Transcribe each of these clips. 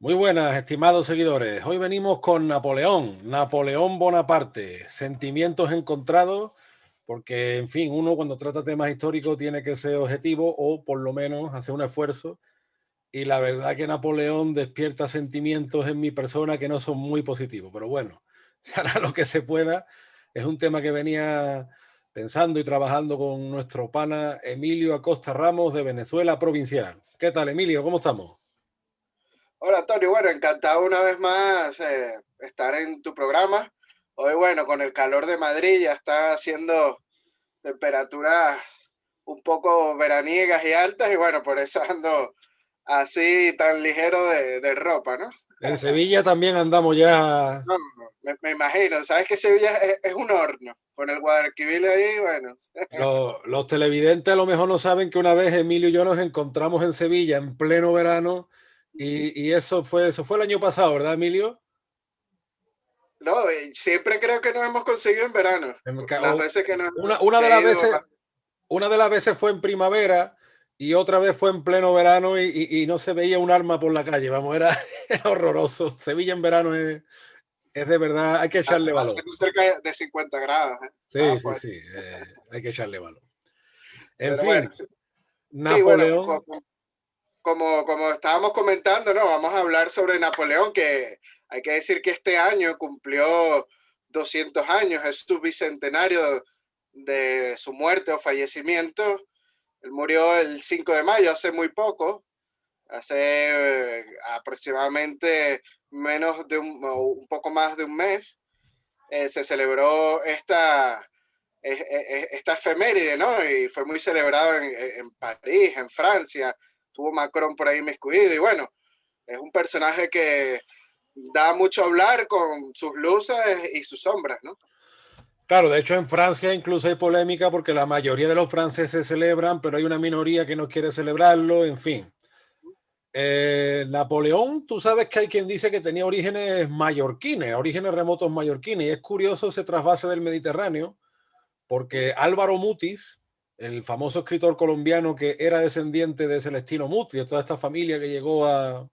Muy buenas, estimados seguidores. Hoy venimos con Napoleón Bonaparte, sentimientos encontrados, porque, en fin, uno cuando trata temas históricos tiene que ser objetivo o por lo menos hacer un esfuerzo. Y la verdad que Napoleón despierta sentimientos en mi persona que no son muy positivos, pero bueno, se hará lo que se pueda. Es un tema que venía pensando y trabajando con nuestro pana Emilio Acosta Ramos de Venezuela Provincial. ¿Qué tal, Emilio? ¿Cómo estamos? Hola Antonio, bueno, encantado una vez más estar en tu programa. Hoy, bueno, con el calor de Madrid ya está haciendo temperaturas un poco veraniegas y altas y bueno, por eso ando así tan ligero de ropa, ¿no? En Sevilla también andamos ya. No, me imagino, sabes que Sevilla es un horno, con el Guadalquivir ahí, bueno. Los televidentes a lo mejor no saben que una vez Emilio y yo nos encontramos en Sevilla en pleno verano y eso fue el año pasado, ¿verdad, Emilio? No, siempre creo que nos hemos conseguido en verano, En ca- las o- veces que, nos, una que de he las ido. veces, una de las veces fue en primavera y otra vez fue en pleno verano y no se veía un alma por la calle. Vamos, era, era horroroso. Sevilla en verano es de verdad, hay que echarle valor. Haciendo cerca de 50 grados, ¿eh? Estaba Sí, sí, fuerte. sí, hay que echarle valor. En Pero bueno, fin, sí, sí, bueno, Napoleón. como estábamos comentando, ¿no? Vamos a hablar sobre Napoleón, que hay que decir que este año cumplió 200 años, es su bicentenario de su muerte o fallecimiento. Él murió el 5 de mayo, hace muy poco, hace aproximadamente menos de o un poco más de un mes. Se celebró esta efeméride, ¿no? Y fue muy celebrado en París, en Francia, tuvo Macron por ahí inmiscuido y bueno, es un personaje que da mucho a hablar con sus luces y sus sombras, ¿no? Claro, de hecho en Francia incluso hay polémica porque la mayoría de los franceses celebran, pero hay una minoría que no quiere celebrarlo, en fin. Napoleón, tú sabes que hay quien dice que tenía orígenes mallorquines, orígenes remotos mallorquines, y es curioso ese trasvase del Mediterráneo, porque Álvaro Mutis, el famoso escritor colombiano que era descendiente de Celestino Mutis, de toda esta familia que llegó a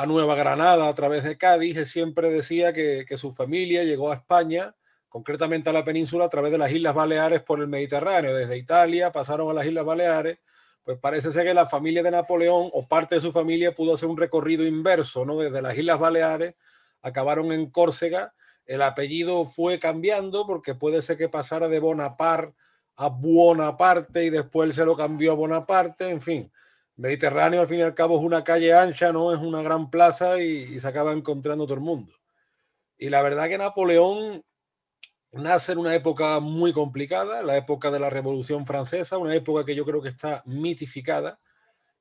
Nueva Granada a través de Cádiz, él siempre decía que su familia llegó a España, concretamente a la península, a través de las Islas Baleares por el Mediterráneo. Desde Italia pasaron a las Islas Baleares. Pues parece ser que la familia de Napoleón o parte de su familia pudo hacer un recorrido inverso, ¿no? Desde las Islas Baleares, acabaron en Córcega. El apellido fue cambiando porque puede ser que pasara de Bonaparte a Buonaparte y después se lo cambió a Bonaparte, en fin. Mediterráneo al fin y al cabo es una calle ancha, no es una gran plaza y se acaba encontrando todo el mundo. Y la verdad que Napoleón nace en una época muy complicada, la época de la Revolución Francesa, una época que yo creo que está mitificada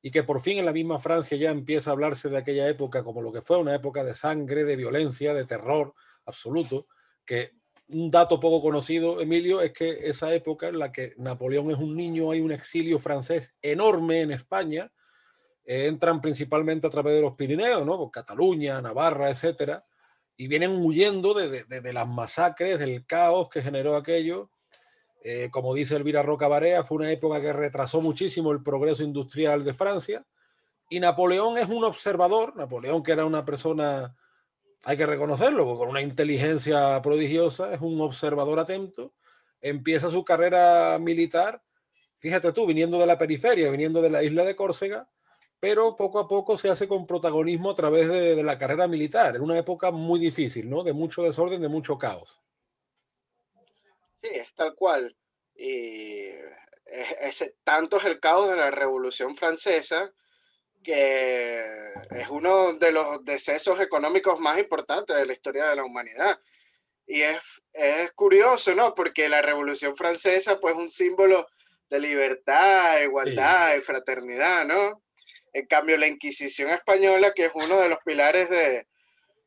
y que por fin en la misma Francia ya empieza a hablarse de aquella época como lo que fue una época de sangre, de violencia, de terror absoluto, que un dato poco conocido, Emilio, es que esa época en la que Napoleón es un niño, hay un exilio francés enorme en España, entran principalmente a través de los Pirineos, ¿no? Por Cataluña, Navarra, etcétera, y vienen huyendo de las masacres, del caos que generó aquello. Como dice Elvira Roca Barea, fue una época que retrasó muchísimo el progreso industrial de Francia. Y Napoleón es un observador, Napoleón que era una persona, hay que reconocerlo, con una inteligencia prodigiosa, es un observador atento, empieza su carrera militar, fíjate tú, viniendo de la periferia, viniendo de la isla de Córcega, pero poco a poco se hace con protagonismo a través de la carrera militar, en una época muy difícil, ¿no? De mucho desorden, de mucho caos. Sí, es tal cual. Y tanto es el caos de la Revolución Francesa que es uno de los decesos económicos más importantes de la historia de la humanidad. Y es curioso, ¿no? Porque la Revolución Francesa, pues, es un símbolo de libertad, Sí. igualdad y fraternidad, ¿no? En cambio, la Inquisición española, que es uno de los pilares de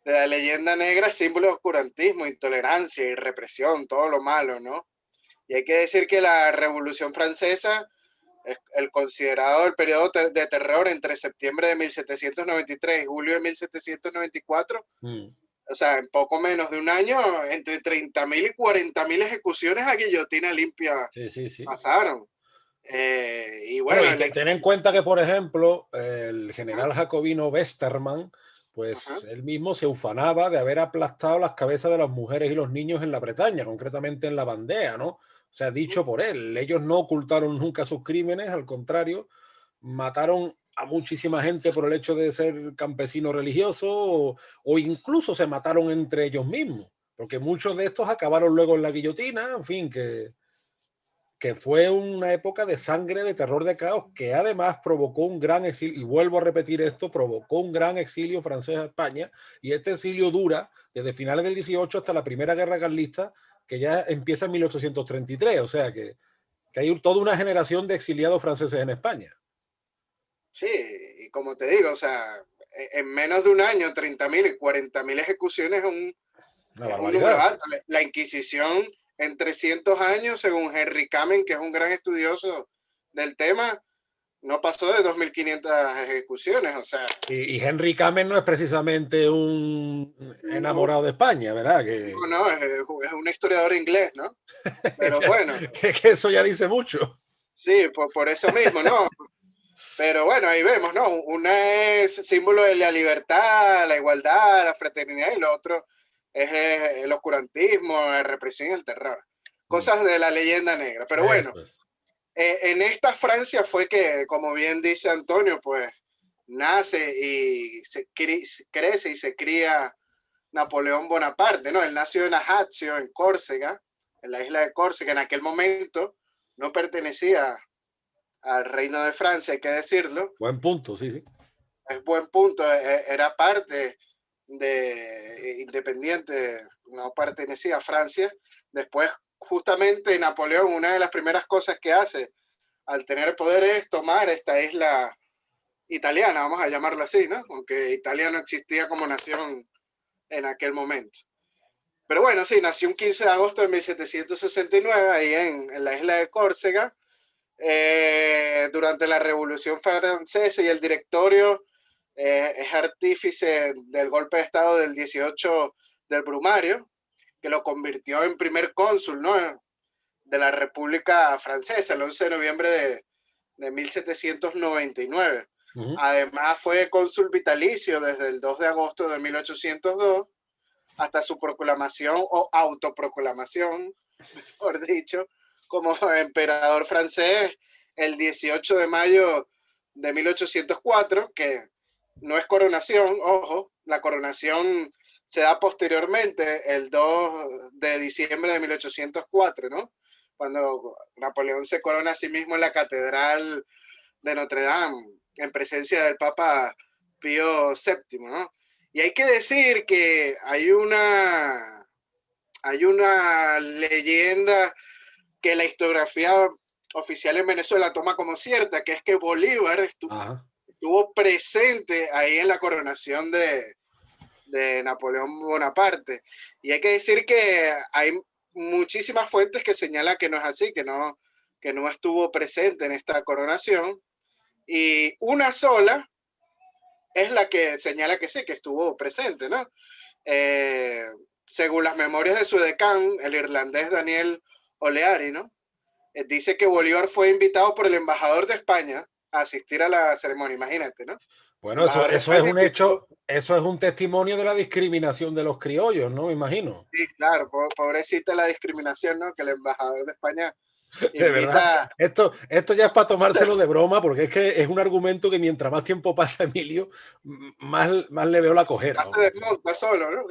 la leyenda negra, es símbolo de oscurantismo, intolerancia y represión, todo lo malo, ¿no? Y hay que decir que la Revolución Francesa es el considerado el periodo de terror entre septiembre de 1793 y julio de 1794. Mm. O sea, en poco menos de un año, entre 30.000 y 40.000 ejecuciones a guillotina limpia Sí, sí, sí. pasaron. Y Bueno, bueno, y ten en cuenta que, por ejemplo, el general jacobino Westermann, pues Ajá. él mismo se ufanaba de haber aplastado las cabezas de las mujeres y los niños en la Bretaña, concretamente en la Bandea, ¿no? O sea, dicho por él, ellos no ocultaron nunca sus crímenes, al contrario, mataron a muchísima gente por el hecho de ser campesinos religiosos o incluso se mataron entre ellos mismos, porque muchos de estos acabaron luego en la guillotina, en fin, que fue una época de sangre, de terror, de caos, que además provocó un gran exilio, y vuelvo a repetir esto, provocó un gran exilio francés a España, y este exilio dura desde finales del 18 hasta la Primera Guerra Carlista, que ya empieza en 1833, o sea que hay toda una generación de exiliados franceses en España. Sí, y como te digo, o sea, en menos de un año, 30.000 y 40.000 ejecuciones Una es un número barbaridad. alto. La Inquisición en 300 años, según Henry Kamen, que es un gran estudioso del tema, no pasó de 2.500 ejecuciones, o sea, Y Henry Kamen no es precisamente un no, enamorado de España, ¿verdad? no, es un historiador inglés, ¿no? Pero bueno, Que eso ya dice mucho. sí, por eso mismo, ¿no? Pero bueno, ahí vemos, ¿no? Una es símbolo de la libertad, la igualdad, la fraternidad, y lo otro es el oscurantismo, la represión y el terror. Cosas de la leyenda negra. Pero bueno, Eso es. en esta Francia fue que, como bien dice Antonio, pues nace y crece y se cría Napoleón Bonaparte, ¿no? Él nació en Ajaccio, en Córcega, en la isla de Córcega. En aquel momento no pertenecía al Reino de Francia, hay que decirlo. Buen punto, sí, sí. Es buen punto, era parte de independiente, no pertenecía a Francia. Después, justamente Napoleón, una de las primeras cosas que hace al tener poder es tomar esta isla italiana, vamos a llamarlo así, ¿no? Aunque Italia no existía como nación en aquel momento. Pero bueno, sí, nació un 15 de agosto de 1769 ahí en la isla de Córcega, durante la Revolución Francesa, y el directorio es artífice del golpe de Estado del 18 del Brumario, que lo convirtió en primer cónsul, ¿no?, de la República Francesa el 11 de noviembre de 1799. Uh-huh. Además fue cónsul vitalicio desde el 2 de agosto de 1802 hasta su proclamación o autoproclamación, mejor dicho, como emperador francés el 18 de mayo de 1804, que no es coronación, ojo, la coronación se da posteriormente, el 2 de diciembre de 1804, ¿no? Cuando Napoleón se corona a sí mismo en la Catedral de Notre Dame, en presencia del Papa Pío VII, ¿no? Y hay que decir que hay una leyenda que la historiografía oficial en Venezuela toma como cierta, que es que Bolívar estuvo presente ahí en la coronación de Napoleón Bonaparte. Y hay que decir que hay muchísimas fuentes que señalan que no es así, que no estuvo presente en esta coronación. Y una sola es la que señala que sí, que estuvo presente, ¿no? Eh, Según las memorias de su decán, el irlandés Daniel O'Leary, ¿no? Dice que Bolívar fue invitado por el embajador de España a asistir a la ceremonia, imagínate, ¿no? El Bueno, embajador de eso es España un invitó, hecho, eso es un testimonio de la discriminación de los criollos, ¿no? Me imagino. sí, claro, pobrecita la discriminación, ¿no? Que el embajador de España De verdad. invita. Esto ya es para tomárselo de broma, porque es que es un argumento que mientras más tiempo pasa Emilio, más le veo la cojera. Se desmonta solo, ¿no?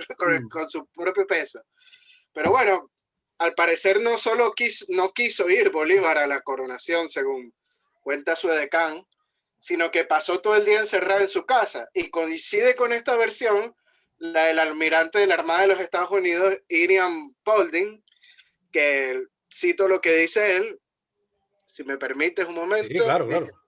Con su propio peso. Pero bueno, al parecer no quiso ir Bolívar a la coronación, según cuenta su edecán, sino que pasó todo el día encerrado en su casa. Y coincide con esta versión la del almirante de la Armada de los Estados Unidos, Iriam Paulding, que cito lo que dice él, si me permites un Sí, momento, claro, dice: claro.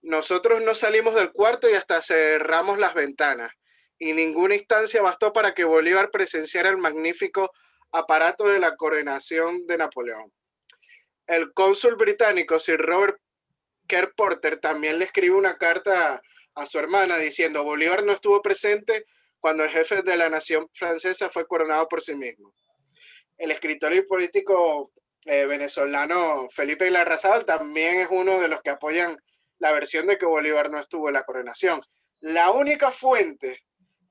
nosotros no salimos del cuarto y hasta cerramos las ventanas, y ninguna instancia bastó para que Bolívar presenciara el magnífico aparato de la coronación de Napoleón. El cónsul británico Sir Robert Kerr Porter también le escribe una carta a su hermana diciendo: Bolívar no estuvo presente cuando el jefe de la nación francesa fue coronado por sí mismo. El escritor y político venezolano Felipe Larrazal también es uno de los que apoyan la versión de que Bolívar no estuvo en la coronación. La única fuente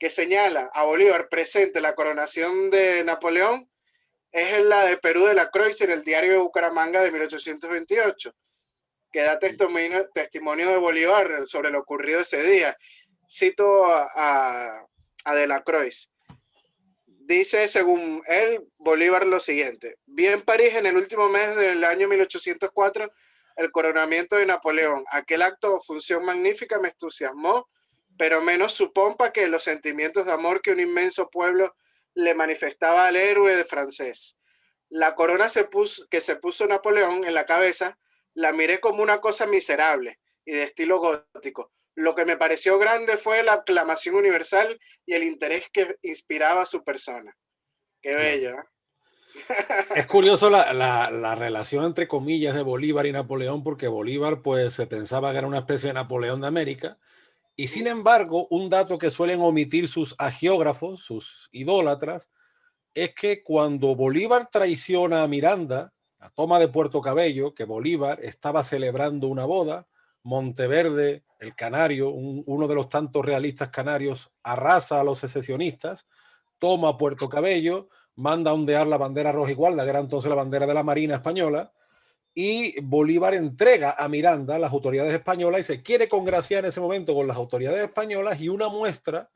que señala a Bolívar presente la coronación de Napoleón es la de Perú de la Croix en el diario de Bucaramanga de 1828, que da testimonio de Bolívar sobre lo ocurrido ese día. Cito a de la Croix. Dice, según él, Bolívar lo siguiente: vi en París en el último mes del año 1804 el coronamiento de Napoleón. Aquel acto o función magnífica me entusiasmó, pero menos su pompa que los sentimientos de amor que un inmenso pueblo le manifestaba al héroe de francés. La corona que se puso Napoleón en la cabeza la miré como una cosa miserable y de estilo gótico. Lo que me pareció grande fue la aclamación universal y el interés que inspiraba a su persona. Qué bello, ¿eh? Es curioso la relación entre comillas de Bolívar y Napoleón, porque Bolívar pues se pensaba que era una especie de Napoleón de América, y sin embargo un dato que suelen omitir sus agiógrafos, sus idólatras, es que cuando Bolívar traiciona a Miranda, la toma de Puerto Cabello, que Bolívar estaba celebrando una boda, Monteverde, el canario, uno de los tantos realistas canarios, arrasa a los secesionistas, toma Puerto Cabello, manda a ondear la bandera roja y gualda, que era entonces la bandera de la Marina Española, y Bolívar entrega a Miranda a las autoridades españolas y se quiere congraciar en ese momento con las autoridades españolas, y una muestra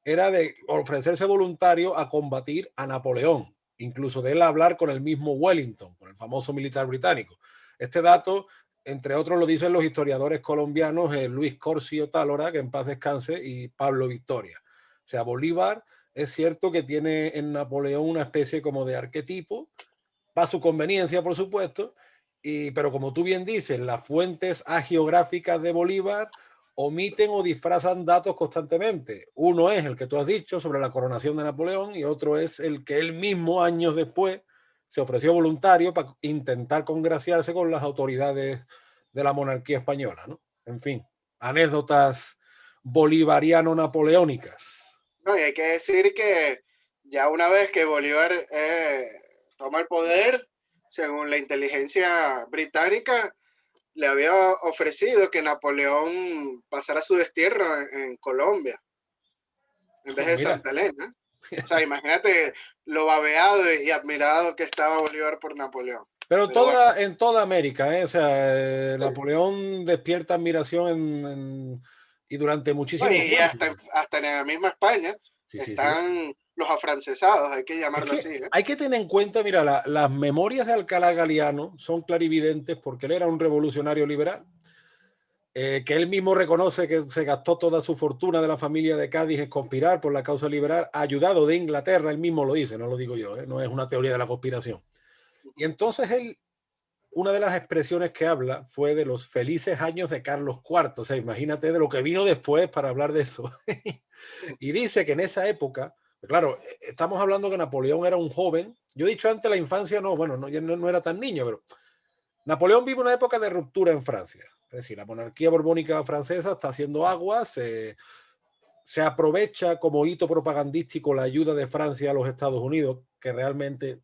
era de ofrecerse voluntario a combatir a Napoleón, incluso de él hablar con el mismo Wellington, con el famoso militar británico. Este dato, entre otros, lo dicen los historiadores colombianos Luis Corcio Tálora, que en paz descanse, y Pablo Victoria. O sea, Bolívar es cierto que tiene en Napoleón una especie como de arquetipo, para su conveniencia, por supuesto, pero como tú bien dices, las fuentes agiográficas de Bolívar omiten o disfrazan datos constantemente. Uno es el que tú has dicho sobre la coronación de Napoleón, y otro es el que él mismo, años después, se ofreció voluntario para intentar congraciarse con las autoridades de la monarquía española, ¿no? En fin, anécdotas bolivariano-napoleónicas. No, y hay que decir que ya una vez que Bolívar toma el poder, según la inteligencia británica, le había ofrecido que Napoleón pasara su destierro en Colombia, en vez de Santa Elena. O sea, imagínate lo babeado y admirado que estaba Bolívar por Napoleón. Pero en toda América, ¿eh? O sea, sí. Napoleón despierta admiración y durante muchísimo tiempo. Hasta en la misma España están los afrancesados, hay que llamarlo así. Hay que tener en cuenta, mira, las memorias de Alcalá Galiano son clarividentes, porque él era un revolucionario liberal, que él mismo reconoce que se gastó toda su fortuna de la familia de Cádiz en conspirar por la causa liberal, ayudado de Inglaterra. Él mismo lo dice, no lo digo yo, no es una teoría de la conspiración. Y entonces una de las expresiones que habla fue de los felices años de Carlos IV. O sea, imagínate de lo que vino después para hablar de eso. Y dice que en esa época, claro, estamos hablando que Napoleón era un joven. Yo he dicho antes la infancia, no era tan niño, pero Napoleón vive una época de ruptura en Francia. Es decir, la monarquía borbónica francesa está haciendo aguas, se aprovecha como hito propagandístico la ayuda de Francia a los Estados Unidos, que realmente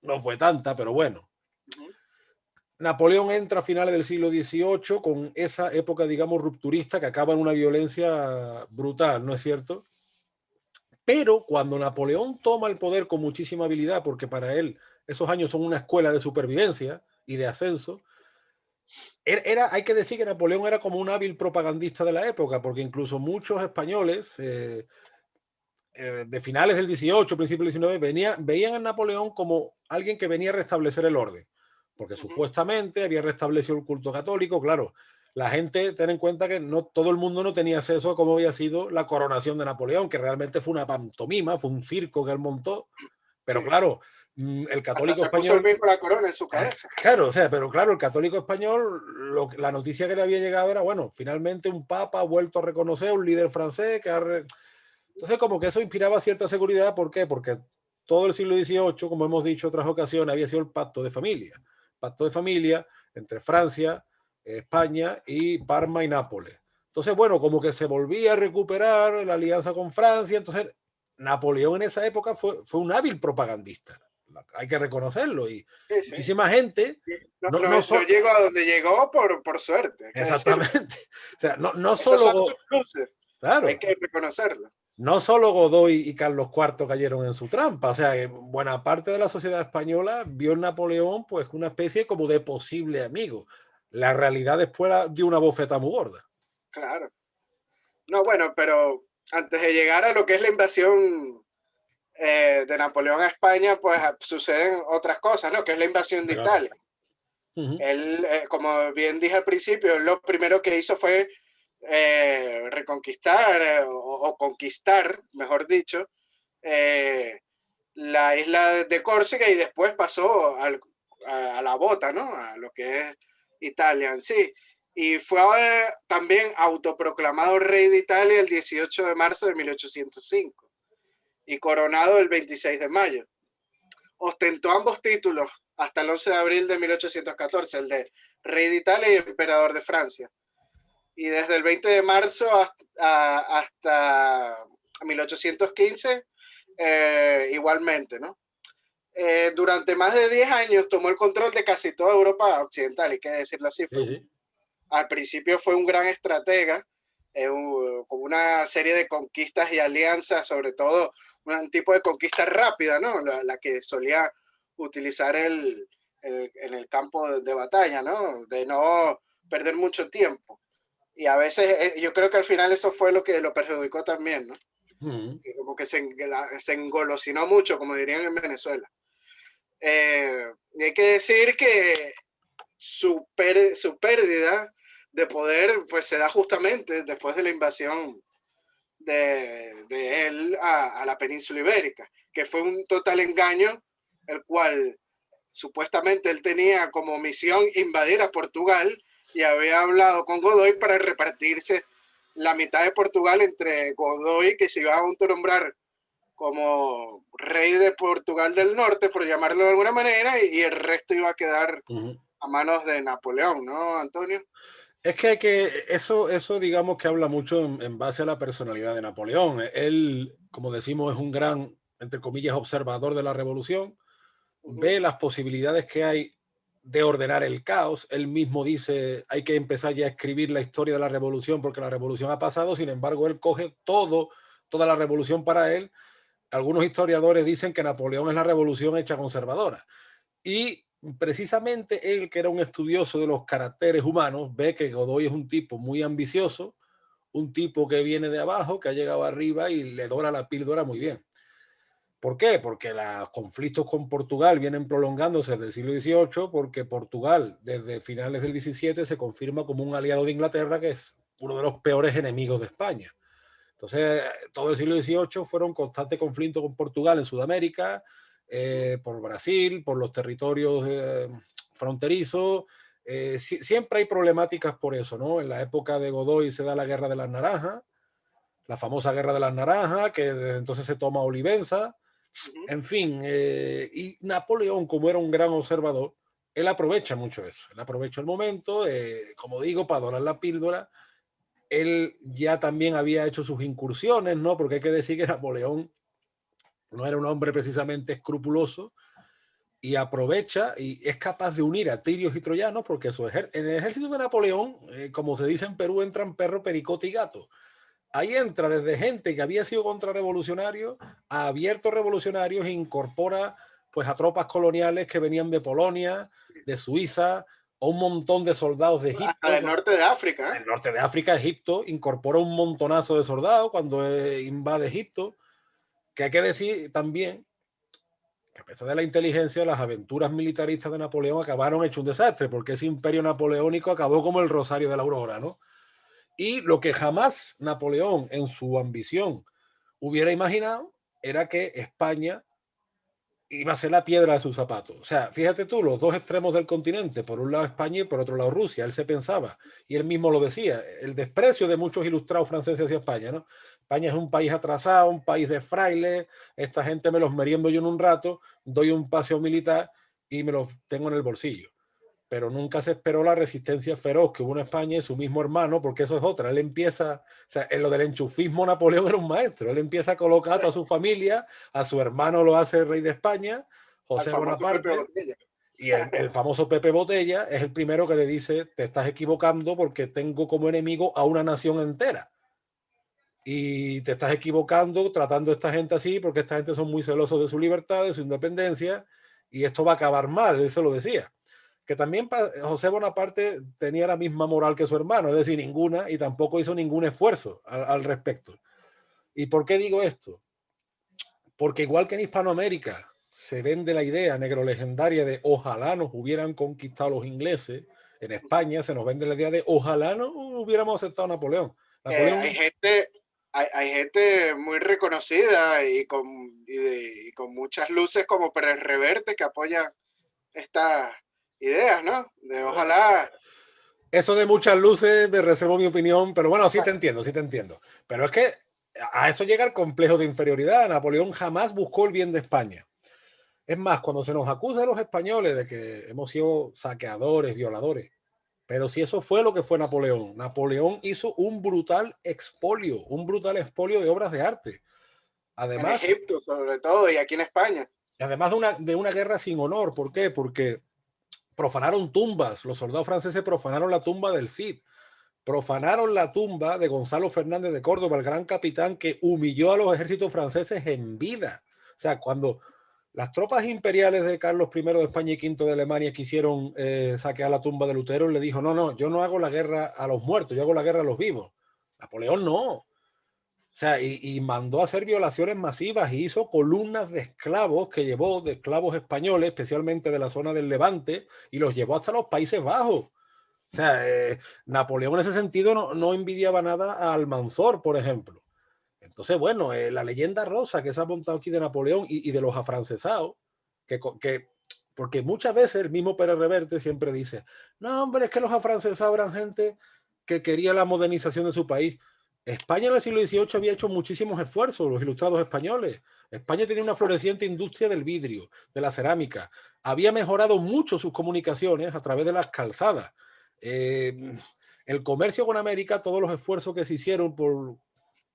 no fue tanta, pero bueno. Napoleón entra a finales del siglo XVIII con esa época, digamos, rupturista, que acaba en una violencia brutal, ¿no es cierto? Pero cuando Napoleón toma el poder con muchísima habilidad, porque para él esos años son una escuela de supervivencia y de ascenso, hay que decir que Napoleón era como un hábil propagandista de la época, porque incluso muchos españoles de finales del XVIII, principios del XIX, veían a Napoleón como alguien que venía a restablecer el orden, porque supuestamente había restablecido el culto católico. Claro, la gente, ten en cuenta que no todo el mundo no tenía acceso a cómo había sido la coronación de Napoleón, que realmente fue una pantomima, fue un circo que él montó, pero sí. Claro, el católico español... Se puso el mismo la corona en su cabeza. Claro, o sea, pero claro, el católico español, la noticia que le había llegado era, bueno, finalmente un papa ha vuelto a reconocer, un líder francés que ha... Entonces, como que eso inspiraba cierta seguridad. ¿Por qué? Porque todo el siglo XVIII, como hemos dicho en otras ocasiones, había sido el pacto de familia. Pacto de familia entre Francia, España y Parma y Nápoles. Entonces, bueno, como que se volvía a recuperar la alianza con Francia. Entonces, Napoleón en esa época fue un hábil propagandista. Hay que reconocerlo. Y sí. Muchísima gente... No llegó a donde llegó por suerte. Exactamente. O sea, no solo... Claro. Hay que reconocerlo. no solo Godoy y Carlos IV cayeron en su trampa, o sea, que buena parte de la sociedad española vio en Napoleón pues una especie como de posible amigo. La realidad después dio una bofeta muy gorda. Claro. No, bueno, pero antes de llegar a lo que es la invasión de Napoleón a España, pues suceden otras cosas, ¿no? Que es la invasión de Italia. Él, como bien dije al principio, lo primero que hizo fue reconquistar o conquistar, mejor dicho, la isla de Córcega y después pasó a la bota, ¿no? A lo que es Italia en sí. Y fue también autoproclamado rey de Italia el 18 de marzo de 1805 y coronado el 26 de mayo. Ostentó ambos títulos hasta el 11 de abril de 1814, el de rey de Italia y emperador de Francia. Y desde el 20 de marzo hasta 1815, igualmente, ¿no? Durante más de 10 años tomó el control de casi toda Europa occidental, hay que decirlo así. Sí. Al principio fue un gran estratega, con una serie de conquistas y alianzas, sobre todo un tipo de conquista rápida, ¿no? La que solía utilizar en el campo de batalla, ¿no? De no perder mucho tiempo. Y a veces yo creo que al final eso fue lo que lo perjudicó también, ¿no? Como que se engolosinó mucho, como dirían en Venezuela. Y hay que decir que su pérdida de poder pues se da justamente después de la invasión de él a la península ibérica, que fue un total engaño, el cual supuestamente él tenía como misión invadir a Portugal y había hablado con Godoy para repartirse la mitad de Portugal entre Godoy, que se iba a autonombrar como rey de Portugal del Norte, por llamarlo de alguna manera, y el resto iba a quedar a manos de Napoleón, ¿no, Antonio? Es que eso digamos que habla mucho en base a la personalidad de Napoleón. Él, como decimos, es un gran, entre comillas, observador de la revolución, ve las posibilidades que hay de ordenar el caos. Él mismo dice, hay que empezar ya a escribir la historia de la revolución porque la revolución ha pasado, sin embargo, él coge toda la revolución para él. Algunos historiadores dicen que Napoleón es la revolución hecha conservadora. Y precisamente él, que era un estudioso de los caracteres humanos, ve que Godoy es un tipo muy ambicioso, un tipo que viene de abajo, que ha llegado arriba y le dora la píldora muy bien. ¿Por qué? Porque los conflictos con Portugal vienen prolongándose desde el siglo XVIII, porque Portugal desde finales del XVII se confirma como un aliado de Inglaterra, que es uno de los peores enemigos de España. Entonces, todo el siglo XVIII fueron constantes conflictos con Portugal en Sudamérica, por Brasil, por los territorios fronterizos. Siempre hay problemáticas por eso, ¿no? En la época de Godoy se da la Guerra de las Naranjas, la famosa Guerra de las Naranjas, que desde entonces se toma Olivenza. En fin, y Napoleón, como era un gran observador, él aprovecha mucho eso. Él aprovecha el momento, como digo, para dorar la píldora. Él ya también había hecho sus incursiones, ¿no? Porque hay que decir que Napoleón no era un hombre precisamente escrupuloso y aprovecha y es capaz de unir a tirios y troyanos porque en el ejército de Napoleón, como se dice en Perú, entran perro, pericote y gato. Ahí entra desde gente que había sido contrarrevolucionario a abiertos revolucionarios e incorpora pues a tropas coloniales que venían de Polonia, de Suiza, o un montón de soldados de Egipto. Hasta del norte de África. El norte de África, Egipto, incorpora un montonazo de soldados cuando invade Egipto, que hay que decir también que a pesar de la inteligencia, las aventuras militaristas de Napoleón acabaron hecho un desastre, porque ese imperio napoleónico acabó como el Rosario de la Aurora, ¿no? Y lo que jamás Napoleón, en su ambición, hubiera imaginado era que España iba a ser la piedra de sus zapatos. O sea, fíjate tú, los dos extremos del continente, por un lado España y por otro lado Rusia, él se pensaba, y él mismo lo decía, el desprecio de muchos ilustrados franceses hacia España, ¿no? España es un país atrasado, un país de frailes, esta gente me los meriendo yo en un rato, doy un paseo militar y me los tengo en el bolsillo. Pero nunca se esperó la resistencia feroz que hubo en España y su mismo hermano, porque eso es otra. Él empieza, o sea, en lo del enchufismo, Napoleón era un maestro. Él empieza a colocar a toda su familia, a su hermano lo hace rey de España, José Bonaparte, y el famoso Pepe Botella es el primero que le dice: te estás equivocando porque tengo como enemigo a una nación entera. y te estás equivocando tratando a esta gente así, porque esta gente son muy celosos de su libertad, de su independencia, y esto va a acabar mal, él se lo decía. Que también José Bonaparte tenía la misma moral que su hermano, es decir, ninguna, y tampoco hizo ningún esfuerzo al respecto. ¿Y por qué digo esto? Porque igual que en Hispanoamérica se vende la idea negro legendaria de ojalá nos hubieran conquistado los ingleses, en España se nos vende la idea de ojalá no hubiéramos aceptado a Napoleón. Hay Napoleón, gente, hay gente muy reconocida y con muchas luces como Pérez Reverte que apoya estas ideas, ¿no? De ojalá. eso de muchas luces me reservo mi opinión, pero bueno, sí te entiendo, sí te entiendo. Pero es que a eso llega el complejo de inferioridad. Napoleón jamás buscó el bien de España. Es más, cuando se nos acusa a los españoles de que hemos sido saqueadores, violadores, pero si eso fue lo que fue Napoleón, Napoleón hizo un brutal expolio de obras de arte. En Además, Egipto, sobre todo, y aquí en España. además de una guerra sin honor. ¿Por qué? Porque profanaron tumbas. Los soldados franceses profanaron la tumba del Cid. Profanaron la tumba de Gonzalo Fernández de Córdoba, el gran capitán que humilló a los ejércitos franceses en vida. O sea, cuando las tropas imperiales de Carlos I de España y V de Alemania quisieron saquear la tumba de Lutero, le dijo, no, no, yo no hago la guerra a los muertos, yo hago la guerra a los vivos. Napoleón no. O sea, y mandó a hacer violaciones masivas y hizo columnas de esclavos que llevó, de esclavos españoles, especialmente de la zona del Levante, y los llevó hasta los Países Bajos. O sea, Napoleón en ese sentido no envidiaba nada a Almanzor, por ejemplo. Entonces, bueno, la leyenda rosa que se ha montado aquí de Napoleón y de los afrancesados, que porque muchas veces el mismo Pérez Reverte siempre dice, no, hombre, es que los afrancesados eran gente que quería la modernización de su país. España en el siglo XVIII había hecho muchísimos esfuerzos, los ilustrados españoles. España tenía una floreciente industria del vidrio, de la cerámica. Había mejorado mucho sus comunicaciones a través de las calzadas. Eh, el comercio con América, todos los esfuerzos que se hicieron por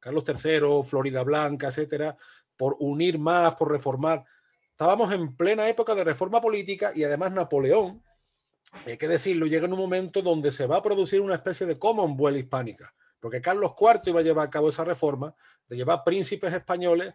Carlos III, Florida Blanca, etcétera, por unir más, por reformar. Estábamos en plena época de reforma política y además Napoleón, hay que decirlo, llega en un momento donde se va a producir una especie de Commonwealth hispánica, porque Carlos IV iba a llevar a cabo esa reforma de llevar príncipes españoles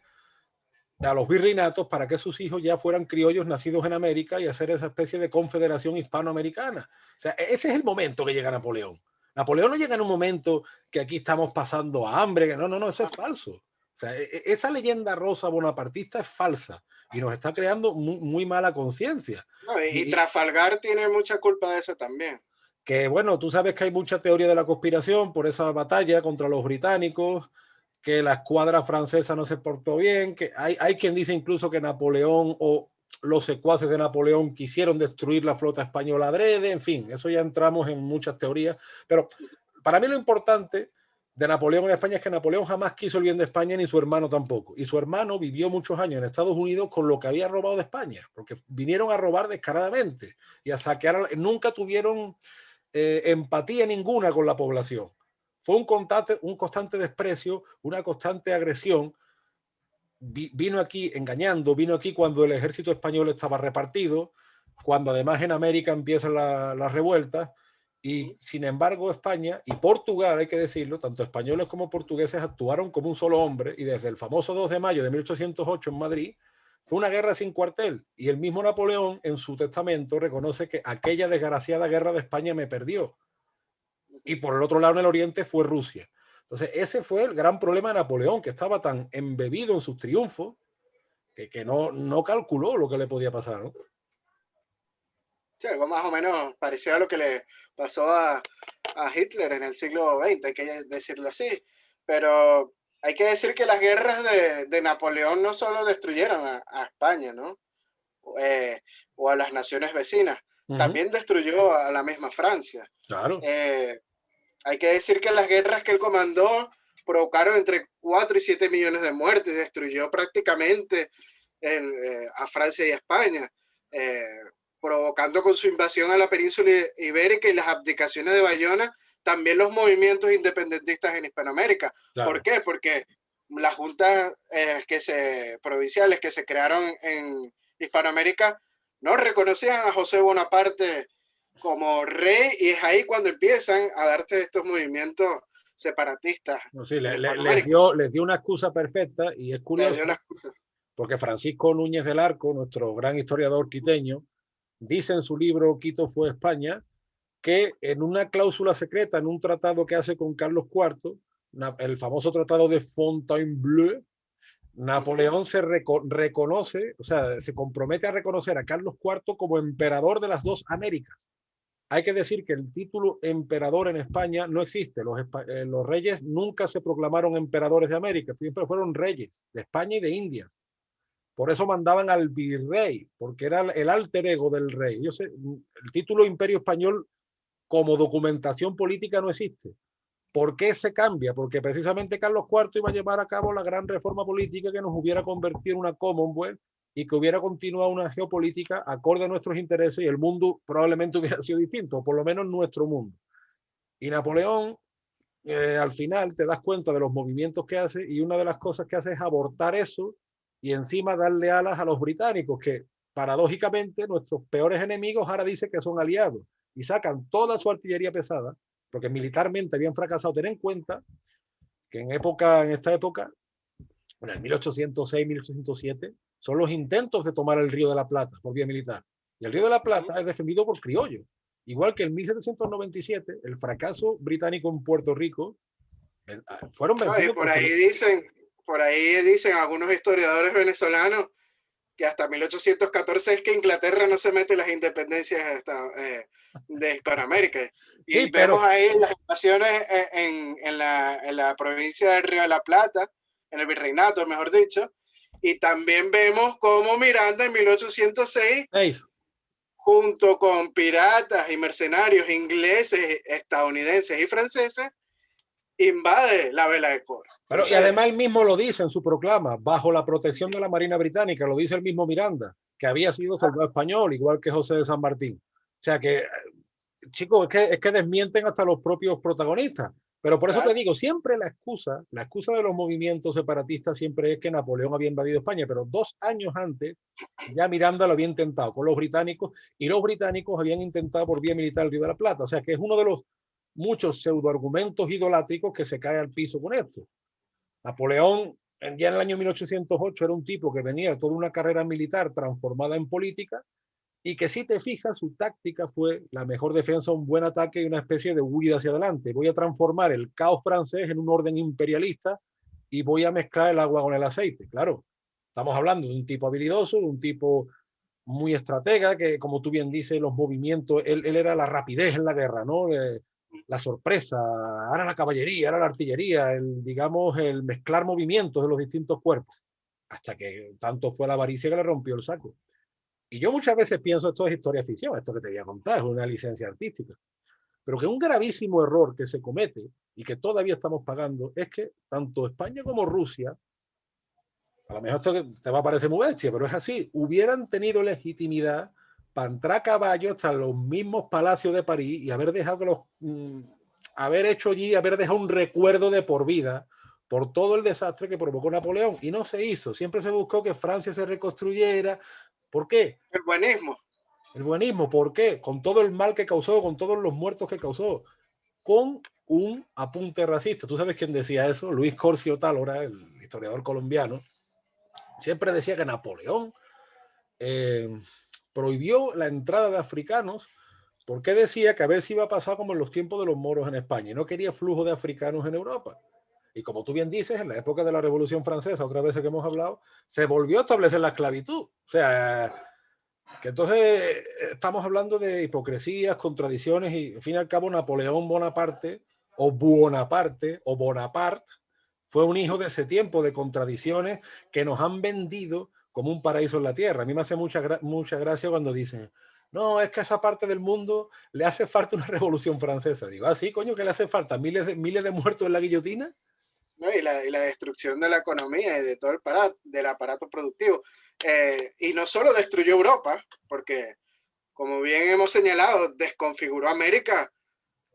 a los virreinatos para que sus hijos ya fueran criollos nacidos en América y hacer esa especie de confederación hispanoamericana. O sea, ese es el momento que llega Napoleón. Napoleón no llega en un momento que aquí estamos pasando hambre, que no, eso es falso. O sea, esa leyenda rosa bonapartista es falsa y nos está creando muy mala conciencia. No, y Trafalgar tiene mucha culpa de eso también. Que bueno, tú sabes que hay mucha teoría de la conspiración por esa batalla contra los británicos, que la escuadra francesa no se portó bien, que hay quien dice incluso que Napoleón o los secuaces de Napoleón quisieron destruir la flota española adrede, en fin, eso ya entramos en muchas teorías, pero para mí lo importante de Napoleón en España es que Napoleón jamás quiso el bien de España ni su hermano tampoco, y su hermano vivió muchos años en Estados Unidos con lo que había robado de España, porque vinieron a robar descaradamente y a saquear, nunca tuvieron empatía ninguna con la población. Fue un constante desprecio, una constante agresión. Vino aquí engañando, vino aquí cuando el ejército español estaba repartido, cuando además en América empiezan las revueltas, y sin embargo España y Portugal, hay que decirlo, tanto españoles como portugueses actuaron como un solo hombre, y desde el famoso 2 de mayo de 1808 en Madrid, fue una guerra sin cuartel, y el mismo Napoleón en su testamento reconoce que aquella desgraciada guerra de España me perdió. Y por el otro lado en el oriente fue Rusia. Entonces ese fue el gran problema de Napoleón, que estaba tan embebido en sus triunfos que no calculó lo que le podía pasar, ¿no? Sí, algo más o menos parecido a lo que le pasó a Hitler en el siglo XX, hay que decirlo así. Pero hay que decir que las guerras de Napoleón no solo destruyeron a España, ¿no? O a las naciones vecinas, también destruyó a la misma Francia. Claro. Hay que decir que las guerras que él comandó provocaron entre 4 y 7 millones de muertes y destruyó prácticamente a Francia y a España, provocando con su invasión a la península ibérica y las abdicaciones de Bayona también los movimientos independentistas en Hispanoamérica. Claro. ¿Por qué? Porque las juntas provinciales que se crearon en Hispanoamérica no reconocían a José Bonaparte como rey, y es ahí cuando empiezan a darse estos movimientos separatistas No, sí, en Hispanoamérica. les dio una excusa perfecta y es Le dio la curioso excusa. porque Francisco Núñez del Arco, nuestro gran historiador quiteño, dice en su libro Quito fue España que en una cláusula secreta, en un tratado que hace con Carlos IV, el famoso tratado de Fontainebleau, Napoleón se reconoce, o sea, se compromete a reconocer a Carlos IV como emperador de las dos Américas. Hay que decir que el título emperador en España no existe. Los reyes nunca se proclamaron emperadores de América, siempre fueron reyes de España y de Indias. Por eso mandaban al virrey, porque era el alter ego del rey. Yo sé, el título Imperio Español como documentación política no existe. ¿Por qué se cambia? Porque precisamente Carlos IV iba a llevar a cabo la gran reforma política que nos hubiera convertido en una Commonwealth y que hubiera continuado una geopolítica acorde a nuestros intereses y el mundo probablemente hubiera sido distinto, o por lo menos nuestro mundo. Y Napoleón, al final te das cuenta de los movimientos que hace y una de las cosas que hace es abortar eso y encima darle alas a los británicos, que paradójicamente nuestros peores enemigos ahora dicen que son aliados y sacan toda su artillería pesada, porque militarmente habían fracasado. Ten en cuenta que en esta época, en el 1806, 1807, son los intentos de tomar el Río de la Plata por vía militar. Y el Río de la Plata es defendido por criollos. Igual que en 1797, el fracaso británico en Puerto Rico, fueron No, y vencidos por ahí dicen algunos historiadores venezolanos que hasta 1814 es que Inglaterra no se mete las independencias de Hispanoamérica. Sí, Y pero vemos ahí las invasiones en la provincia del Río de la Plata, en el virreinato, mejor dicho. Y también vemos cómo Miranda en 1806, seis. junto con piratas y mercenarios ingleses, estadounidenses y franceses, invade la vela de Coro. Pero, y además él mismo lo dice en su proclama, bajo la protección de la Marina Británica, lo dice el mismo Miranda, que había sido soldado español, igual que José de San Martín. O sea que, chicos, es que desmienten hasta los propios protagonistas. Pero por eso te digo, siempre la excusa de los movimientos separatistas siempre es que Napoleón había invadido España, pero 2 años antes ya Miranda lo había intentado con los británicos y los británicos habían intentado por vía militar el Río de la Plata. O sea que es uno de los muchos pseudoargumentos idolátricos que se cae al piso con esto. Napoleón, ya en el año 1808, era un tipo que venía de toda una carrera militar transformada en política y que si te fijas, su táctica fue la mejor defensa, un buen ataque y una especie de huida hacia adelante. Voy a transformar el caos francés en un orden imperialista y voy a mezclar el agua con el aceite. Claro, estamos hablando de un tipo habilidoso, de un tipo muy estratega, que como tú bien dices, los movimientos, él era la rapidez en la guerra, ¿no? La sorpresa, ahora la caballería, ahora la artillería, digamos, el mezclar movimientos de los distintos cuerpos, hasta que tanto fue la avaricia que le rompió el saco. Y yo muchas veces pienso, esto es historia ficción, esto que te voy a contar, es una licencia artística, pero que un gravísimo error que se comete y que todavía estamos pagando es que tanto España como Rusia, a lo mejor esto te va a parecer muy bestia, pero es así, hubieran tenido legitimidad para entrar a caballo hasta los mismos palacios de París y haber dejado que haber hecho allí, haber dejado un recuerdo de por vida por todo el desastre que provocó Napoleón. Y no se hizo, siempre se buscó que Francia se reconstruyera. ¿Por qué? El buenismo. El buenismo, ¿por qué? Con todo el mal que causó, con todos los muertos que causó, con un apunte racista. ¿Tú sabes quién decía eso? Luis Corcio Tálora, el historiador colombiano, siempre decía que Napoleón prohibió la entrada de africanos porque decía que a ver si iba a pasar como en los tiempos de los moros en España y no quería flujo de africanos en Europa. Y como tú bien dices, en la época de la Revolución Francesa, otra vez que hemos hablado, se volvió a establecer la esclavitud. O sea, que entonces estamos hablando de hipocresías, contradicciones y, al fin y al cabo, Napoleón Bonaparte o Bonaparte fue un hijo de ese tiempo de contradicciones que nos han vendido como un paraíso en la tierra. A mí me hace mucha gracia cuando dicen, no, es que a esa parte del mundo le hace falta una revolución francesa. Digo, ah, sí, coño, que le hace falta miles de muertos en la guillotina. ¿No? Y la destrucción de la economía y de todo del aparato productivo. Y no solo destruyó Europa, porque, como bien hemos señalado, desconfiguró América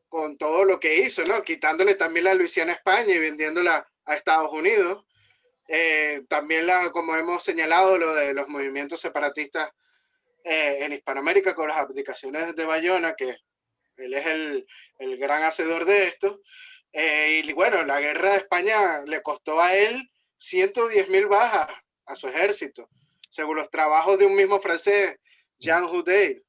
con todo lo que hizo, ¿no? Quitándole también la Luisiana a España y vendiéndola a Estados Unidos. También, como hemos señalado, lo de los movimientos separatistas en Hispanoamérica con las abdicaciones de Bayona, que él es el gran hacedor de esto. Y bueno, la guerra de España le costó a él 110.000 bajas a su ejército, según los trabajos de un mismo francés, Jean Houdet.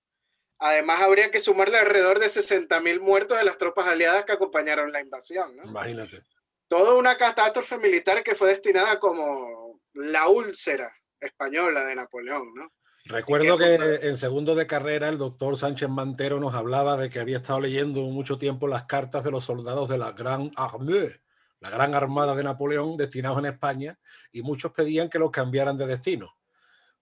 Además, habría que sumarle alrededor de 60.000 muertos de las tropas aliadas que acompañaron la invasión, ¿no? Imagínate. Toda una catástrofe militar que fue destinada como la úlcera española de Napoleón, ¿no? Y que Recuerdo que justo, en segundo de carrera el doctor Sánchez Mantero nos hablaba de que había estado leyendo mucho tiempo las cartas de los soldados de la Gran Armée, la Gran Armada de Napoleón, destinados en España, y muchos pedían que los cambiaran de destino,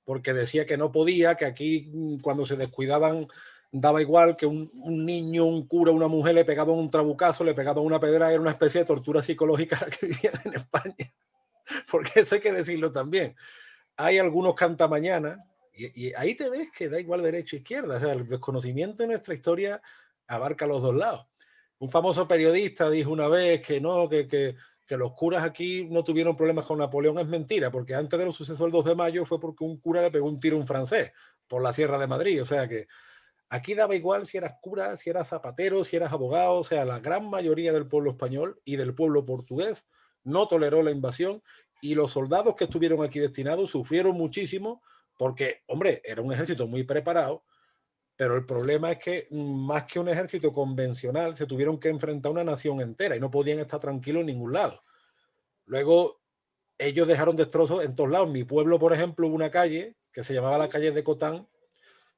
porque decía que no podía, que aquí cuando se descuidaban daba igual que un niño, un cura, una mujer le pegaban un trabucazo, le pegaban una pedra, era una especie de tortura psicológica que vivían en España, porque eso hay que decirlo también. Hay algunos cantamañanas y ahí te ves que da igual derecha e izquierda. O sea, el desconocimiento de nuestra historia abarca los dos lados. Un famoso periodista dijo una vez que no, que los curas aquí no tuvieron problemas con Napoleón. Es mentira, porque antes de los sucesos del 2 de mayo fue porque un cura le pegó un tiro a un francés por la Sierra de Madrid. O sea que aquí daba igual si eras cura, si eras zapatero, si eras abogado. O sea, la gran mayoría del pueblo español y del pueblo portugués no toleró la invasión, y los soldados que estuvieron aquí destinados sufrieron muchísimo porque, hombre, era un ejército muy preparado, pero el problema es que más que un ejército convencional se tuvieron que enfrentar a una nación entera y no podían estar tranquilos en ningún lado. Luego ellos dejaron destrozos en todos lados. Mi pueblo, por ejemplo, hubo una calle que se llamaba la calle de Cotán,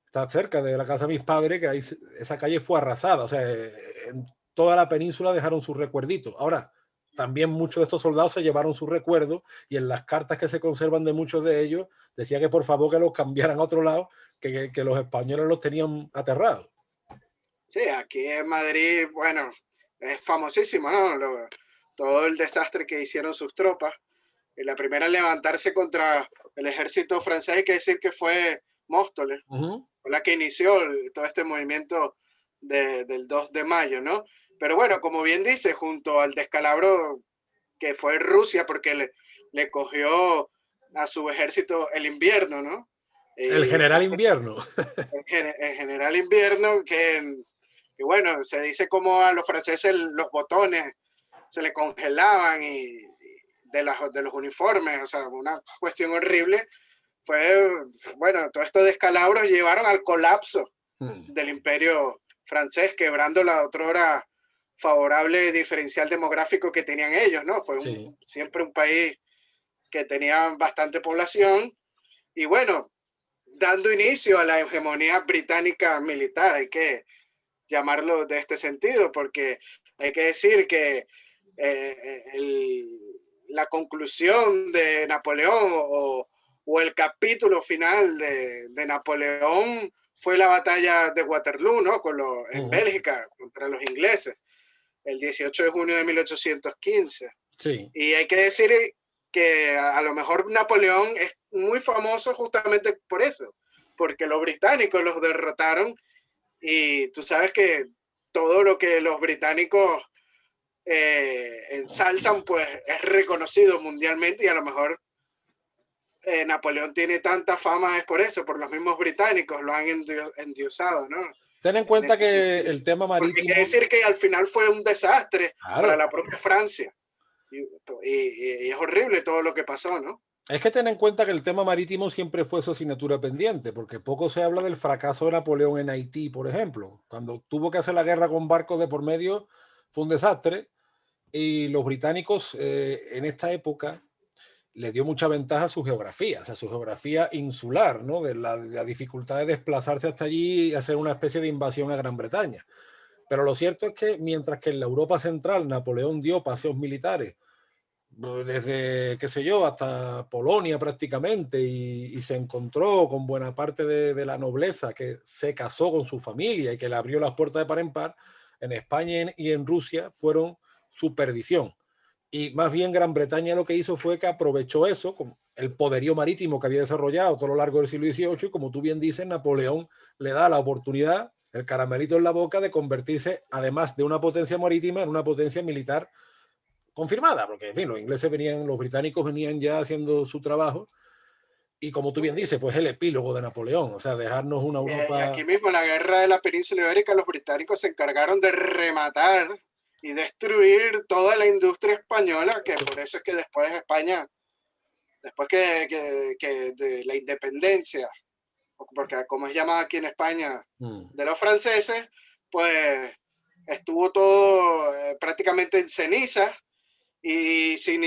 está cerca de la casa de mis padres, que ahí, esa calle fue arrasada. O sea, en toda la península dejaron sus recuerditos. Ahora, también muchos de estos soldados se llevaron sus recuerdos, y en las cartas que se conservan de muchos de ellos decía que por favor que los cambiaran a otro lado, que los españoles los tenían aterrados. sí, aquí en Madrid, bueno, es famosísimo, ¿no? Todo el desastre que hicieron sus tropas. Y la primera en levantarse contra el ejército francés, hay que decir que fue Móstoles, fue la que inició todo este movimiento del 2 de mayo, ¿no? Pero bueno, como bien dice, junto al descalabro que fue Rusia, porque le cogió a su ejército el invierno, ¿no? El Y general Invierno. el general invierno, que bueno, se dice como a los franceses los botones se le congelaban y de los uniformes, o sea, una cuestión horrible. Fue, bueno, todos estos descalabros llevaron al colapso del imperio francés, quebrando la otrora favorable diferencial demográfico que tenían ellos, ¿no? Fue Sí. siempre un país que tenía bastante población y bueno, dando inicio a la hegemonía británica militar, hay que llamarlo de este sentido, porque hay que decir que la conclusión de Napoleón o el capítulo final de Napoleón fue la batalla de Waterloo, ¿no? En Bélgica, contra los ingleses, el 18 de junio de 1815. Sí. Y hay que decir que a lo mejor Napoleón es muy famoso justamente por eso, porque los británicos los derrotaron y tú sabes que todo lo que los británicos ensalzan pues es reconocido mundialmente y a lo mejor Napoleón tiene tanta fama es por eso, por los mismos británicos, lo han endiosado, ¿no? Ten en En cuenta ese que sentido. el tema Porque quiere marítimo, decir que al final fue un desastre para claro, la propia Francia. Y es horrible todo lo que pasó, ¿no? es que ten en cuenta que el tema marítimo siempre fue su asignatura pendiente, porque poco se habla del fracaso de Napoleón en Haití, por ejemplo. Cuando tuvo que hacer la guerra con barcos de por medio, fue un desastre, y los británicos en esta época le dio mucha ventaja a su geografía, o sea, su geografía insular, ¿no? De la dificultad de desplazarse hasta allí y hacer una especie de invasión a Gran Bretaña. Pero lo cierto es que mientras que en la Europa central Napoleón dio paseos militares desde, qué sé yo, hasta Polonia prácticamente, y se encontró con buena parte de la nobleza que se casó con su familia y que le abrió las puertas de par en par, en España y en Rusia fueron su perdición. Y más bien Gran Bretaña lo que hizo fue que aprovechó eso, con el poderío marítimo que había desarrollado todo lo largo del siglo XVIII, y como tú bien dices, Napoleón le da la oportunidad, el caramelito en la boca, de convertirse, además de una potencia marítima, en una potencia militar confirmada, porque en fin, los ingleses venían, los británicos venían ya haciendo su trabajo, y como tú bien dices, pues el epílogo de Napoleón, o sea, dejarnos una Y aquí Europa... mismo, en la guerra de la península ibérica, los británicos se encargaron de rematar y destruir toda la industria española, que por eso es que después España, después que de la independencia, porque como es llamada aquí en España, de los franceses, pues estuvo todo prácticamente en cenizas y sin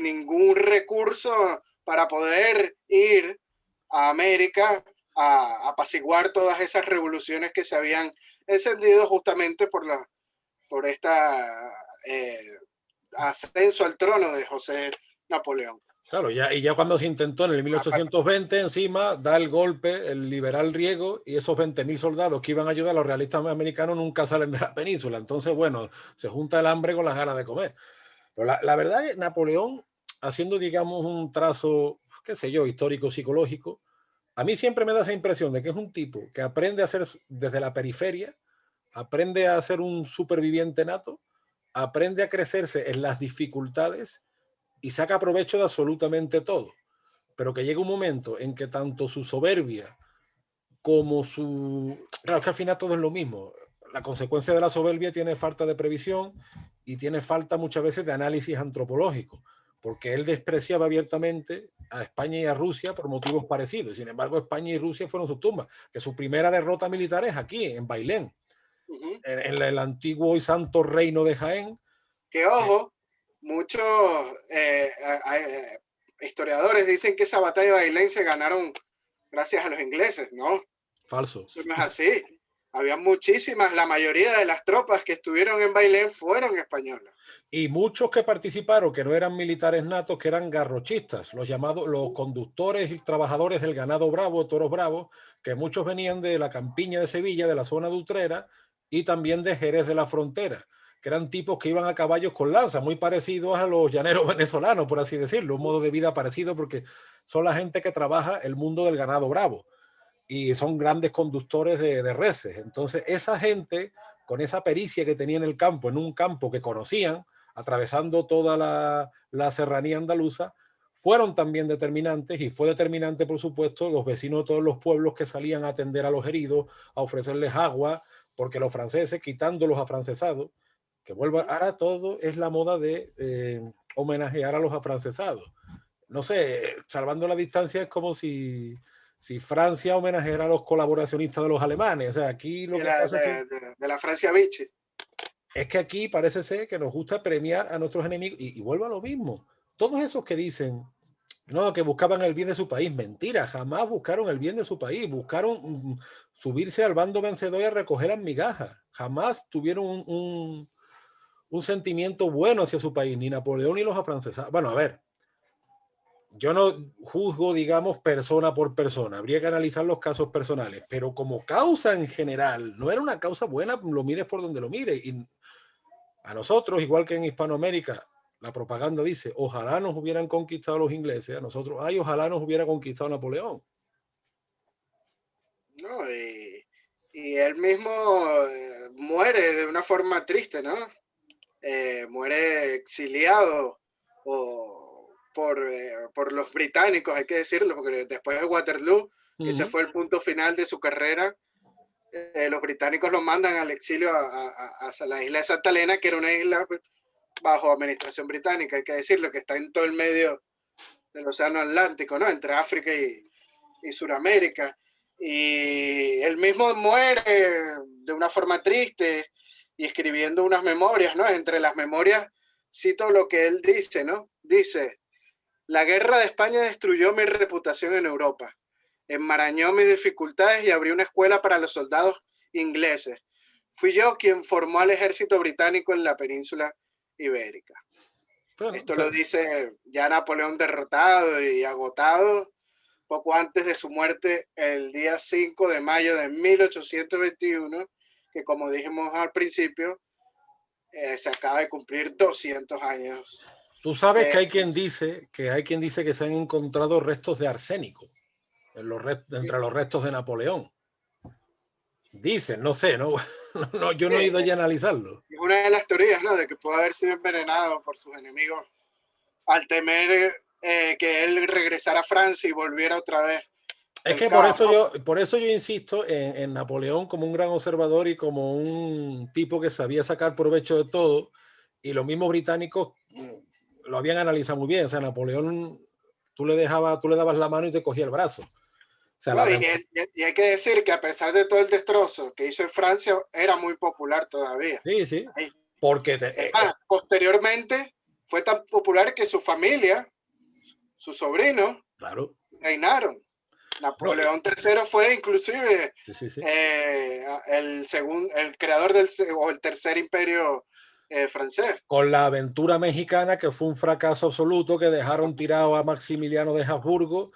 ningún recurso para poder ir a América a apaciguar todas esas revoluciones que se habían encendido justamente por esta ascenso al trono de José Napoleón. Claro, y ya cuando se intentó en el 1820, encima da el golpe el liberal Riego y esos 20.000 soldados que iban a ayudar a los realistas americanos nunca salen de la península. Entonces, bueno, se junta el hambre con las ganas de comer. Pero la verdad es que Napoleón, haciendo, digamos, un trazo, qué sé yo, histórico-psicológico, a mí siempre me da esa impresión de que es un tipo que aprende a ser desde la periferia, aprende a ser un superviviente nato, aprende a crecerse en las dificultades y saca provecho de absolutamente todo. Pero que llega un momento en que tanto su soberbia como su... Claro, es que al final todo es lo mismo. La consecuencia de la soberbia tiene falta de previsión y tiene falta muchas veces de análisis antropológico, porque él despreciaba abiertamente a España y a Rusia por motivos parecidos. Sin embargo, España y Rusia fueron sus tumbas, que su primera derrota militar es aquí, en Bailén, en el antiguo y santo reino de Jaén. Que ojo, muchos historiadores dicen que esa batalla de Bailén se ganaron gracias a los ingleses, ¿no? Falso. Eso no es así. Había muchísimas, la mayoría de las tropas que estuvieron en Bailén fueron españolas. Y muchos que participaron, que no eran militares natos, que eran garrochistas, los llamados, los conductores y trabajadores del ganado bravo, toros bravos, que muchos venían de la campiña de Sevilla, de la zona de Utrera, y también de Jerez de la Frontera, que eran tipos que iban a caballos con lanza, muy parecidos a los llaneros venezolanos, por así decirlo, un modo de vida parecido, porque son la gente que trabaja el mundo del ganado bravo y son grandes conductores de reses. Entonces, esa gente, con esa pericia que tenía en el campo, en un campo que conocían, atravesando toda la serranía andaluza, fueron también determinantes, y fue determinante, por supuesto, los vecinos de todos los pueblos que salían a atender a los heridos, a ofrecerles agua, porque los franceses, quitando los afrancesados, que vuelva, ahora todo es la moda de homenajear a los afrancesados. No sé, salvando la distancia, es como si Francia homenajeara a los colaboracionistas de los alemanes. O sea, aquí lo que pasa de la Francia Vichy. Es que aquí parece ser que nos gusta premiar a nuestros enemigos y vuelve a lo mismo. Todos esos que dicen, no, que buscaban el bien de su país, mentira, jamás buscaron el bien de su país, buscaron subirse al bando vencedor y a recoger las migajas, jamás tuvieron un sentimiento bueno hacia su país, ni Napoleón ni los afrancesados. Bueno, a ver, yo no juzgo, digamos, persona por persona, habría que analizar los casos personales, pero como causa en general, no era una causa buena, lo mires por donde lo mires. Y a nosotros, igual que en Hispanoamérica, la propaganda dice, ojalá nos hubieran conquistado los ingleses, a nosotros, ay, ojalá nos hubiera conquistado Napoleón. No, y él mismo muere de una forma triste, ¿no? Muere exiliado por los británicos, hay que decirlo, porque después de Waterloo, que ese fue el punto final de su carrera, los británicos lo mandan al exilio a la isla de Santa Elena, que era una isla bajo administración británica, hay que decirlo, que está en todo el medio del Océano Atlántico, ¿no? Entre África y Sudamérica. Y él mismo muere de una forma triste y escribiendo unas memorias, ¿no? Entre las memorias cito lo que él dice, ¿no? Dice, la guerra de España destruyó mi reputación en Europa, enmarañó mis dificultades y abrió una escuela para los soldados ingleses. Fui yo quien formó al ejército británico en la península ibérica. Bueno, esto lo dice ya Napoleón derrotado y agotado, poco antes de su muerte, el día 5 de mayo de 1821, que como dijimos al principio, se acaba de cumplir 200 años. Tú sabes que hay quien dice que se han encontrado restos de arsénico entre los restos de Napoleón. Dicen, no sé, no, yo no he ido ya a analizarlo. Es una de las teorías, ¿no? De que pudo haber sido envenenado por sus enemigos al temer que él regresara a Francia y volviera otra vez Es del que caos, ¿no? por eso yo insisto en Napoleón como un gran observador y como un tipo que sabía sacar provecho de todo. Y los mismos británicos lo habían analizado muy bien. O sea, Napoleón, tú le dabas la mano y te cogía el brazo. O sea, No, y hay que decir que a pesar de todo el destrozo que hizo en Francia, era muy popular todavía. sí, sí. Ahí. Porque Es más, posteriormente fue tan popular que su familia, sus sobrinos, claro. reinaron. No, Napoleón III fue inclusive sí, sí, sí. el creador o el tercer imperio francés. Con la aventura mexicana, que fue un fracaso absoluto, que dejaron tirado a Maximiliano de Habsburgo.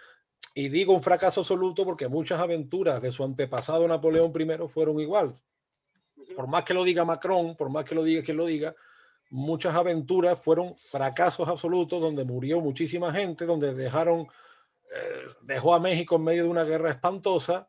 Y digo un fracaso absoluto porque muchas aventuras de su antepasado Napoleón I fueron igual. Por más que lo diga Macron, por más que lo diga quien lo diga, muchas aventuras fueron fracasos absolutos donde murió muchísima gente, donde dejó a México en medio de una guerra espantosa.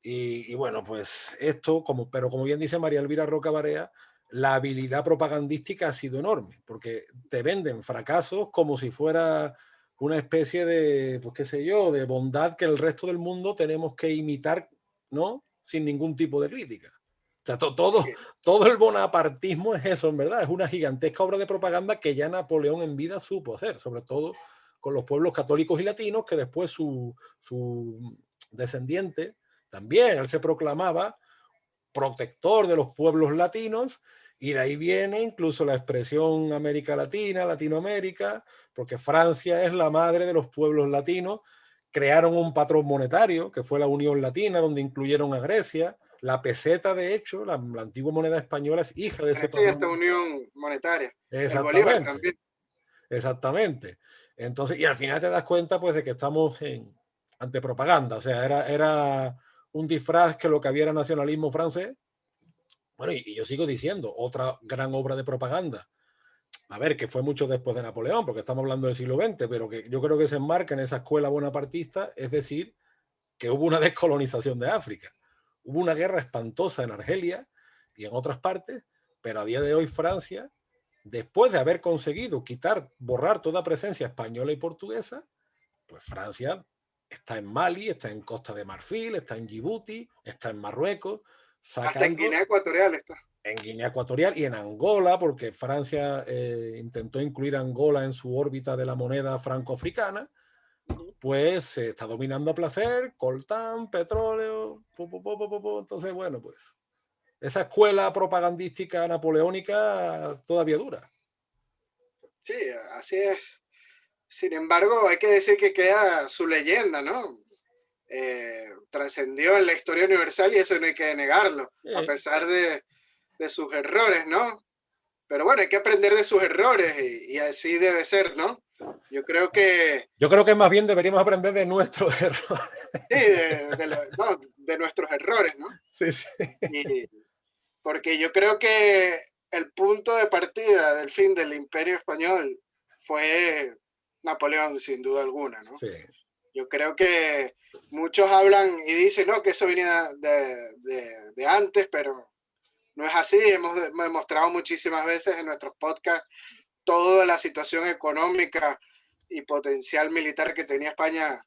Y bueno, pues esto, pero como bien dice María Elvira Roca Barea, la habilidad propagandística ha sido enorme, porque te venden fracasos como si fuera una especie de, pues qué sé yo, de bondad que el resto del mundo tenemos que imitar, ¿no? Sin ningún tipo de crítica. O sea, todo el bonapartismo es eso, en verdad. Es una gigantesca obra de propaganda que ya Napoleón en vida supo hacer, sobre todo con los pueblos católicos y latinos, que después su descendiente también, él se proclamaba protector de los pueblos latinos, y de ahí viene incluso la expresión América Latina, Latinoamérica, porque Francia es la madre de los pueblos latinos. Crearon un patrón monetario, que fue la Unión Latina, donde incluyeron a Grecia. La peseta, de hecho, la antigua moneda española, es hija de ese Sí, esta patrón. unión monetaria. El Bolívar Exactamente, también. exactamente. Entonces, y al final te das cuenta, pues, de que estamos ante propaganda. O sea, era un disfraz que lo que había era nacionalismo francés. Bueno, y yo sigo diciendo, otra gran obra de propaganda. A ver, que fue mucho después de Napoleón, porque estamos hablando del siglo XX, pero que yo creo que se enmarca en esa escuela bonapartista, es decir, que hubo una descolonización de África. Hubo una guerra espantosa en Argelia y en otras partes, pero a día de hoy Francia, después de haber conseguido borrar toda presencia española y portuguesa, pues Francia está en Mali, está en Costa de Marfil, está en Djibouti, está en Marruecos, Hasta en sacando Guinea Ecuatorial está. en Guinea Ecuatorial y en Angola, porque Francia intentó incluir Angola en su órbita de la moneda franco-africana, pues se está dominando a placer, coltán, petróleo, entonces bueno, pues esa escuela propagandística napoleónica todavía dura. Sí, así es. Sin embargo, hay que decir que queda su leyenda, ¿no? Trascendió en la historia universal y eso no hay que negarlo, a pesar de sus errores, ¿no? Pero bueno, hay que aprender de sus errores y así debe ser, ¿no? Yo creo que Yo creo que más bien deberíamos aprender de nuestros errores. sí, no, de nuestros errores, ¿no? Sí, sí. Y porque yo creo que el punto de partida del fin del Imperio Español fue Napoleón, sin duda alguna, ¿no? Sí. Yo creo que muchos hablan y dicen, no, que eso venía de antes, pero no es así. Hemos demostrado muchísimas veces en nuestros podcasts toda la situación económica y potencial militar que tenía España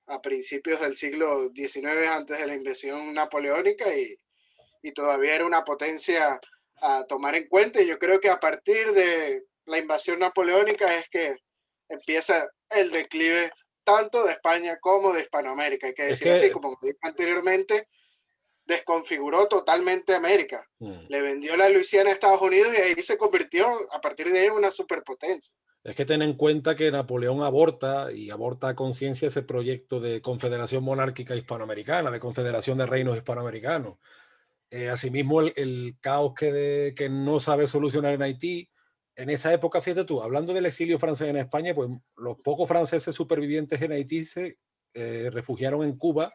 a principios del siglo XIX, antes de la invasión napoleónica, y todavía era una potencia a tomar en cuenta. Y yo creo que a partir de la invasión napoleónica es que empieza el declive tanto de España como de Hispanoamérica. Hay que Es decir así, que como dije anteriormente, desconfiguró totalmente América. Le vendió la Luisiana a Estados Unidos y ahí se convirtió, a partir de ahí, en una superpotencia. Es que ten en cuenta que Napoleón aborta y aborta a conciencia ese proyecto de confederación monárquica hispanoamericana, de confederación de reinos hispanoamericanos. Asimismo, el caos que no sabe solucionar en Haití, en esa época, fíjate tú, hablando del exilio francés en España, pues los pocos franceses supervivientes en Haití se refugiaron en Cuba,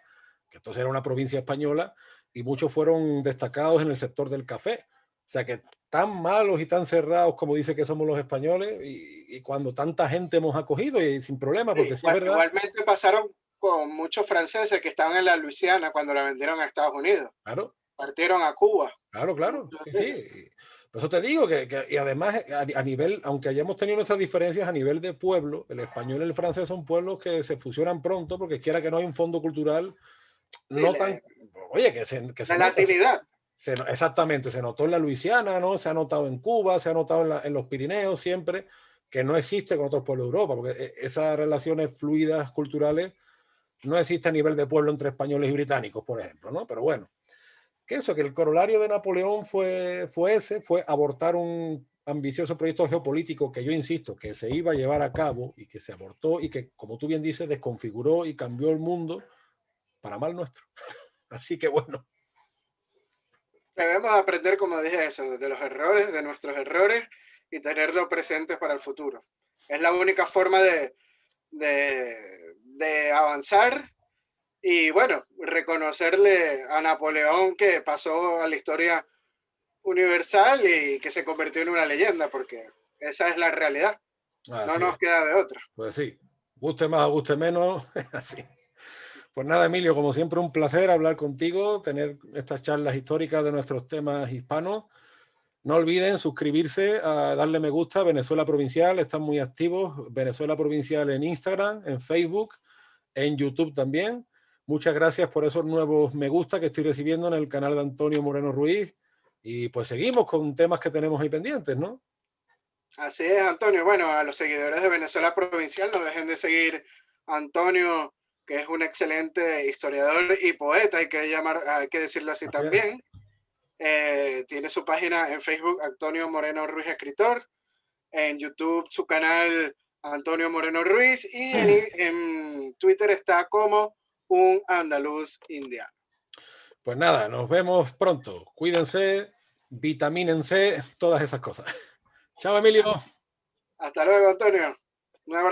que entonces era una provincia española, y muchos fueron destacados en el sector del café. O sea que tan malos y tan cerrados como dice que somos los españoles, y cuando tanta gente hemos acogido y sin problema, Sí, porque sí es verdad. igualmente pasaron con muchos franceses que estaban en la Luisiana cuando la vendieron a Estados Unidos. Claro, Partieron a Cuba. claro, claro, Muchos sí, de ellos. sí. Por eso te digo y además a nivel, aunque hayamos tenido nuestras diferencias a nivel de pueblo, el español y el francés son pueblos que se fusionan pronto porque quiera que no hay un fondo cultural Sí, no tan, oye, que se la nota. latinidad. Exactamente, se notó en la Luisiana, ¿no? Se ha notado en Cuba, se ha notado en los Pirineos siempre, que no existe con otros pueblos de Europa, porque esas relaciones fluidas culturales no existe a nivel de pueblo entre españoles y británicos, por ejemplo, ¿no? Pero bueno, que el corolario de Napoleón fue abortar un ambicioso proyecto geopolítico que yo insisto, que se iba a llevar a cabo y que se abortó y que, como tú bien dices, desconfiguró y cambió el mundo para mal nuestro. Así que bueno. Debemos aprender, como dije, eso, de los errores, de nuestros errores y tenerlo presentes para el futuro. Es la única forma de avanzar y, bueno, reconocerle a Napoleón que pasó a la historia universal y que se convirtió en una leyenda, porque esa es la realidad. No Así nos es. queda de otra. Pues sí, guste más o guste menos, así. Pues nada, Emilio, como siempre un placer hablar contigo, tener estas charlas históricas de nuestros temas hispanos. No olviden suscribirse, a darle me gusta a Venezuela Provincial, están muy activos, Venezuela Provincial en Instagram, en Facebook, en YouTube también. Muchas gracias por esos nuevos me gusta que estoy recibiendo en el canal de Antonio Moreno Ruiz. Y pues seguimos con temas que tenemos ahí pendientes, ¿no? Así es, Antonio. Bueno, a los seguidores de Venezuela Provincial, no dejen de seguir a Antonio, que es un excelente historiador y poeta, hay que decirlo así también. Tiene su página en Facebook, Antonio Moreno Ruiz Escritor, en YouTube su canal Antonio Moreno Ruiz y en Twitter está como un andaluz indiano. Pues nada, nos vemos pronto. Cuídense, vitamínense, todas esas cosas. Chao, Emilio. Hasta luego, Antonio. Un abrazo.